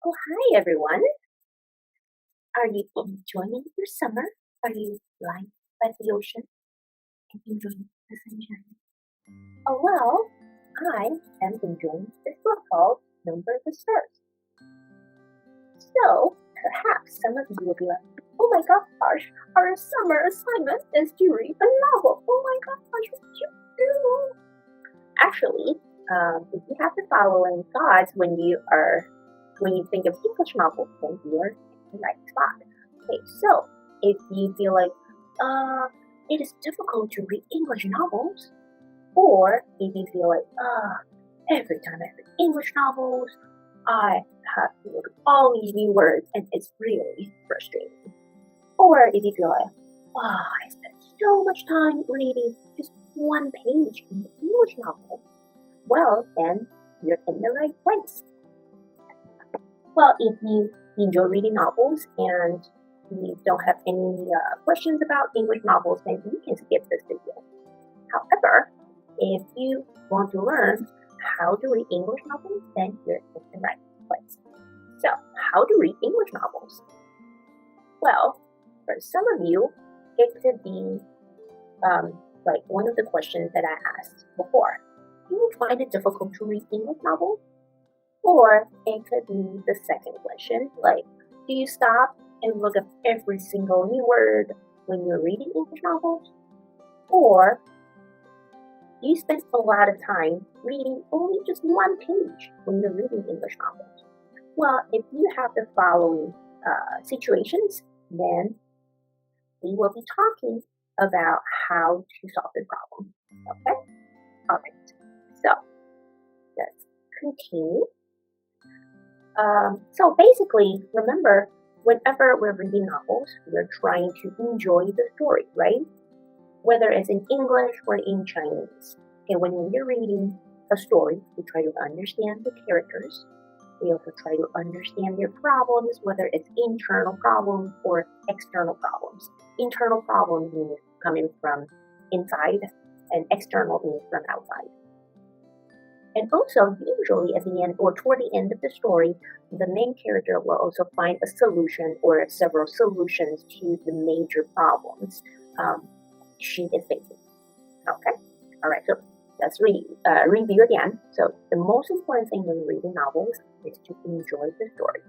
Oh, hi everyone. Are you enjoying your summer? Are you lying by the ocean and enjoying the sunshine? Oh, well, I am enjoying this book called Number the Stars. So, perhaps some of you will be like, oh my gosh, our summer assignment is to read a novel. Oh my gosh, what should you do? Actually, if you have the following thoughts when you think of English novels, then you are in the right spot. Okay, so if you feel like it is difficult to read English novels, or if you feel like every time I read English novels, I have to look at all these new words and it's really frustrating. Or if you feel like, I spent so much time reading just one page in the English novel, well, then you're in the right place. Well, if you enjoy reading novels and you don't have any questions about English novels, then you can skip this video. However, if you want to learn how to read English novels, then you're in the right place. So, how to read English novels? Well, for some of you, it could be like one of the questions that I asked before. Do you find it difficult to read English novels? Or it could be the second question, like, do you stop and look up every single new word when you're reading English novels? Or do you spend a lot of time reading only just one page when you're reading English novels? Well, if you have the following situations, then we will be talking about how to solve the problem. Okay? All right. So let's continue. So basically, remember, whenever we're reading novels, we're trying to enjoy the story, right? Whether it's in English or in Chinese. Okay, when we're reading a story, we try to understand the characters. We also try to understand their problems, whether it's internal problems or external problems. Internal problems means coming from inside, and external means from outside. And also, usually at the end or toward the end of the story, the main character will also find a solution or several solutions to the major problems she is facing. Okay? All right, so let's review again. So the most important thing when reading novels is to enjoy the story.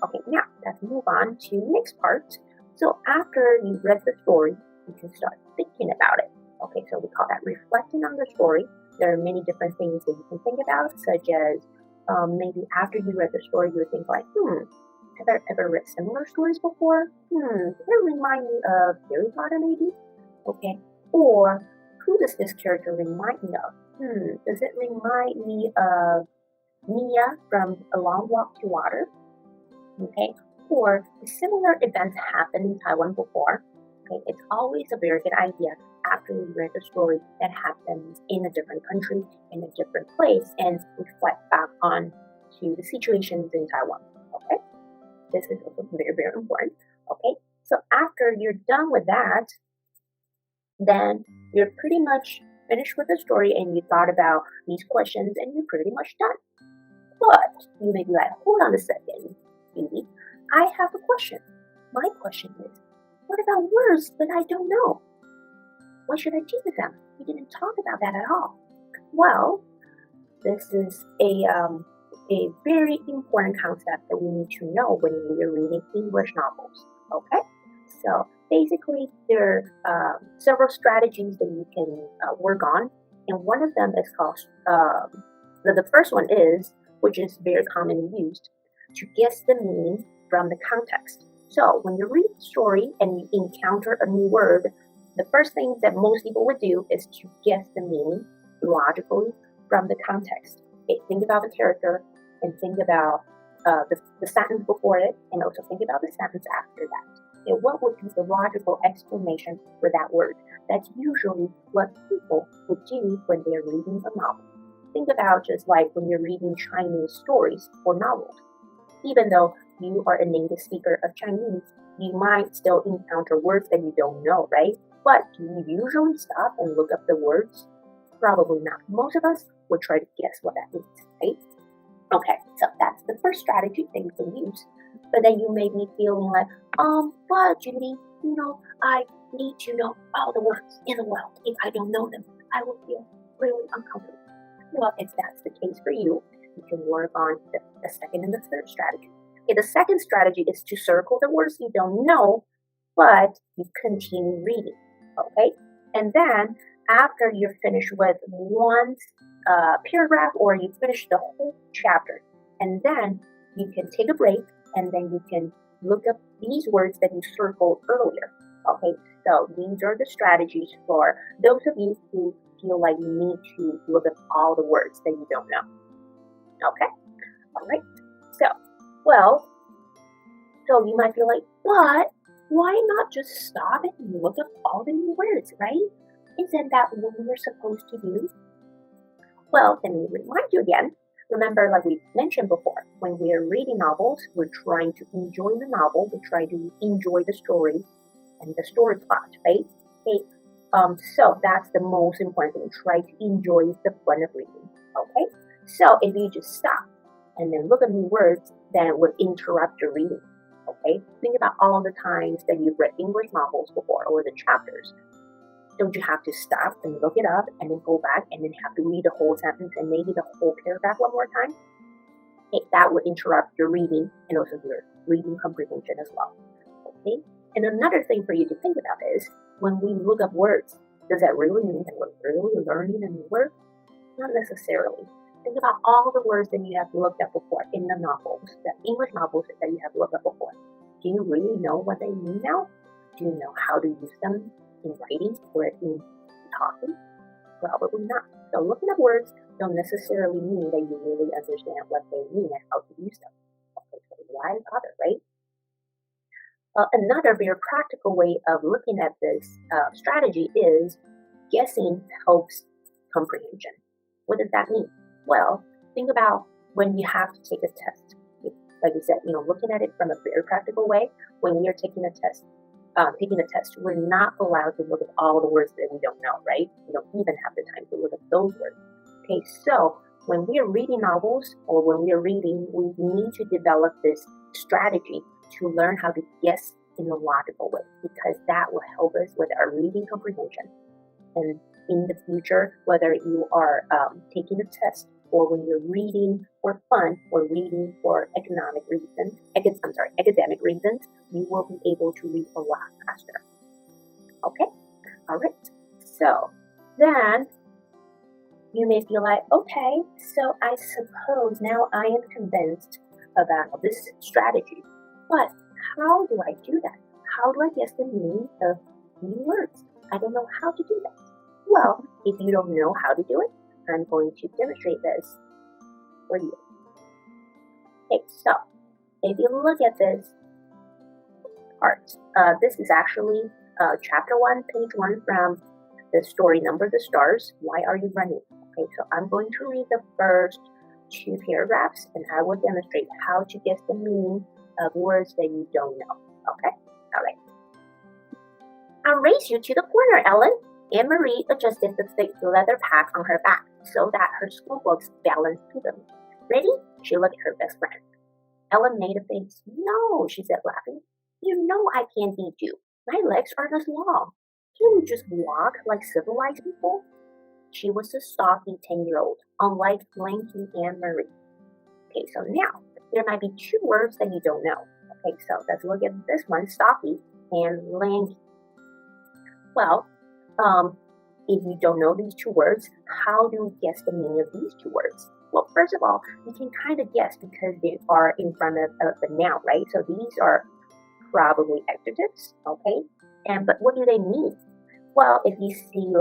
Okay, now let's move on to the next part. So after you read the story, you can start thinking about it. Okay, so we call that reflecting on the story. There are many different things that you can think about, such as maybe after you read the story, you would think like, have I ever read similar stories before? Does it remind me of Harry Potter maybe? Okay, or who does this character remind me of? Does it remind me of Mia from A Long Walk to Water? Okay, or similar events happened in Taiwan before. Okay, it's always a very good idea after you read a story that happens in a different country, in a different place, and reflect back on to the situations in Taiwan. Okay, this is also very, very important. Okay, so after you're done with that, then you're pretty much finished with the story and you thought about these questions and you're pretty much done. But you may be like, hold on a second, Phoebe, I have a question. My question is, what about words that I don't know? What should I do with them? We didn't talk about that at all. Well, this is a very important concept that we need to know when we are reading English novels. Okay, so basically there are several strategies that you can work on, and one of them is called the first one is, which is very commonly used, to guess the meaning from the context. So when you read the story and you encounter a new word, the first thing that most people would do is to guess the meaning logically from the context. Okay, think about the character and think about the sentence before it, and also think about the sentence after that. Okay, what would be the logical explanation for that word? That's usually what people would do when they're reading a novel. Think about just like when you're reading Chinese stories or novels. Even though you are a native speaker of Chinese, you might still encounter words that you don't know, right? But do you usually stop and look up the words? Probably not. Most of us would try to guess what that means, right? Okay, so that's the first strategy that you can use. But then you may be feeling like, but Judy, I need to know all the words in the world. If I don't know them, I will feel really uncomfortable. Well, if that's the case for you, you can work on the second and the third strategy. Okay, the second strategy is to circle the words you don't know, but you continue reading. Okay, and then after you're finished with one paragraph or you finish the whole chapter, and then you can take a break and then you can look up these words that you circled earlier. Okay, so these are the strategies for those of you who feel like you need to look up all the words that you don't know. Okay, all right. So you might feel like, but why not just stop and look up all the new words, right? Isn't that what we're supposed to do? Well, let me remind you again. Remember, like we mentioned before, when we're reading novels, we're trying to enjoy the novel. We try to enjoy the story and the story plot, right? Okay. So that's the most important thing. Try to enjoy the fun of reading. Okay. So if you just stop and then look at new words, then it would interrupt your reading. Okay. Think about all the times that you've read English novels before or the chapters. Don't you have to stop and look it up and then go back and then have to read the whole sentence and maybe the whole paragraph one more time? Okay, that would interrupt your reading and also your reading comprehension as well. Okay, and another thing for you to think about is when we look up words, does that really mean that we're really learning a new word? Not necessarily. Think about all the words that you have looked up before in the novels, the English novels that you have looked up before. Do you really know what they mean now? Do you know how to use them in writing or in talking? Probably not. So looking up words don't necessarily mean that you really understand what they mean and how to use them. Okay, so why bother, right? Another very practical way of looking at this strategy is guessing helps comprehension. What does that mean? Well, think about when you have to take a test. Like I said, looking at it from a very practical way, when we are taking a test, we're not allowed to look at all the words that we don't know, right? We don't even have the time to look at those words. Okay, so when we are reading novels or when we are reading, we need to develop this strategy to learn how to guess in a logical way, because that will help us with our reading comprehension. And in the future, whether you are taking a test or when you're reading for fun or reading for academic reasons, you will be able to read a lot faster. Okay? All right. So then you may feel like, okay, so I suppose now I am convinced about this strategy, but how do I do that? How do I guess the meaning of new words? I don't know how to do that. Well, if you don't know how to do it, I'm going to demonstrate this for you. Okay, so if you look at this part, this is actually chapter 1, page 1 from the story Number the Stars, Why Are You Running? Okay, so I'm going to read the first 2 paragraphs and I will demonstrate how to guess the meaning of words that you don't know. Okay, all right. I'll race you to the corner, Ellen. Anne-Marie adjusted the thick leather pack on her back so that her school books balanced evenly. Ready? She looked at her best friend. Ellen made a face. No, she said, laughing. You know I can't beat you. My legs aren't as long. Can we just walk like civilized people? She was a stocky 10-year-old, unlike lanky Anne-Marie. Okay, so now there might be 2 words that you don't know. Okay, so let's look at this one, stocky and lanky. Well, if you don't know these 2 words, how do we guess the meaning of these 2 words? Well, first of all, you can kind of guess because they are in front of the noun, right? So these are probably adjectives, okay? But what do they mean? Well, if you see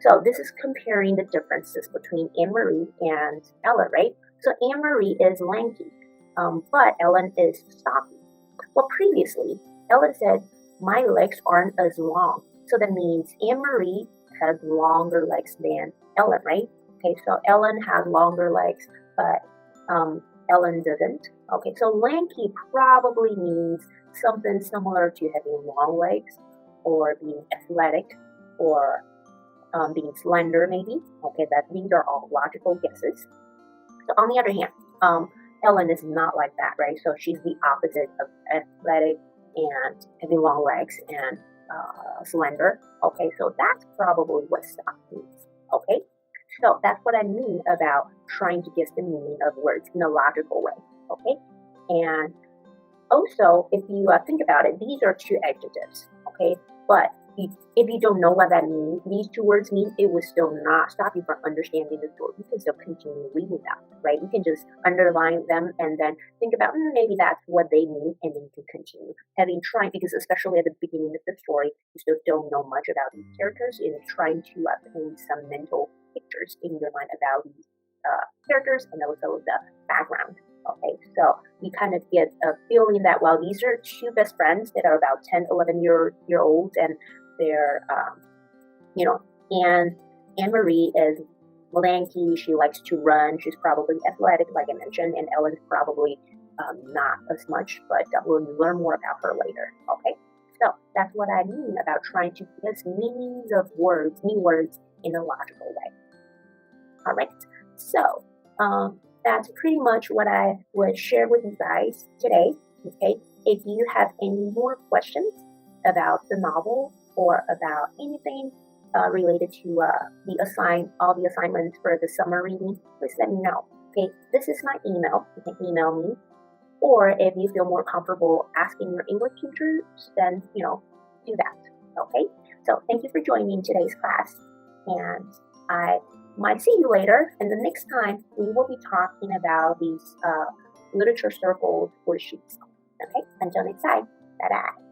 so this is comparing the differences between Anne-Marie and Ellen, right? So Anne-Marie is lanky, but Ellen is stocky. Well, previously, Ellen said, my legs aren't as long. So that means Anne-Marie has longer legs than Ellen, right? Okay, so Ellen has longer legs, but Ellen doesn't. Okay, so lanky probably means something similar to having long legs or being athletic or being slender maybe. Okay, these are all logical guesses. So on the other hand, Ellen is not like that, right? So she's the opposite of athletic and having long legs and slender. Okay, so that's probably what stock means. Okay, so that's what I mean about trying to guess the meaning of words in a logical way. Okay, and also, if you think about it, these are two adjectives. Okay, but if you don't know what that means, these two words mean, it will still not stop you from understanding the story. You can still continue reading them, right? You can just underline them and then think about maybe that's what they mean, and then you can continue having tried, because especially at the beginning of the story, you still don't know much about these characters, and trying to paint some mental pictures in your mind about these characters and also the background. Okay, so you kind of get a feeling that, well, these are two best friends that are about 10, 11 year olds, and they're, Anne Marie is lanky. She likes to run. She's probably athletic, like I mentioned, and Ellen's probably not as much, but we'll learn more about her later. Okay, so that's what I mean about trying to guess meanings of words, new words, in a logical way. All right, so that's pretty much what I would share with you guys today. Okay, if you have any more questions about the novel or about anything related to all the assignments for the summer reading, please let me know. Okay, this is my email. You can email me, or if you feel more comfortable asking your English teachers, then do that. Okay, so thank you for joining today's class, and I might see you later, and the next time we will be talking about these literature circles worksheets. Okay, until next time, bye-bye.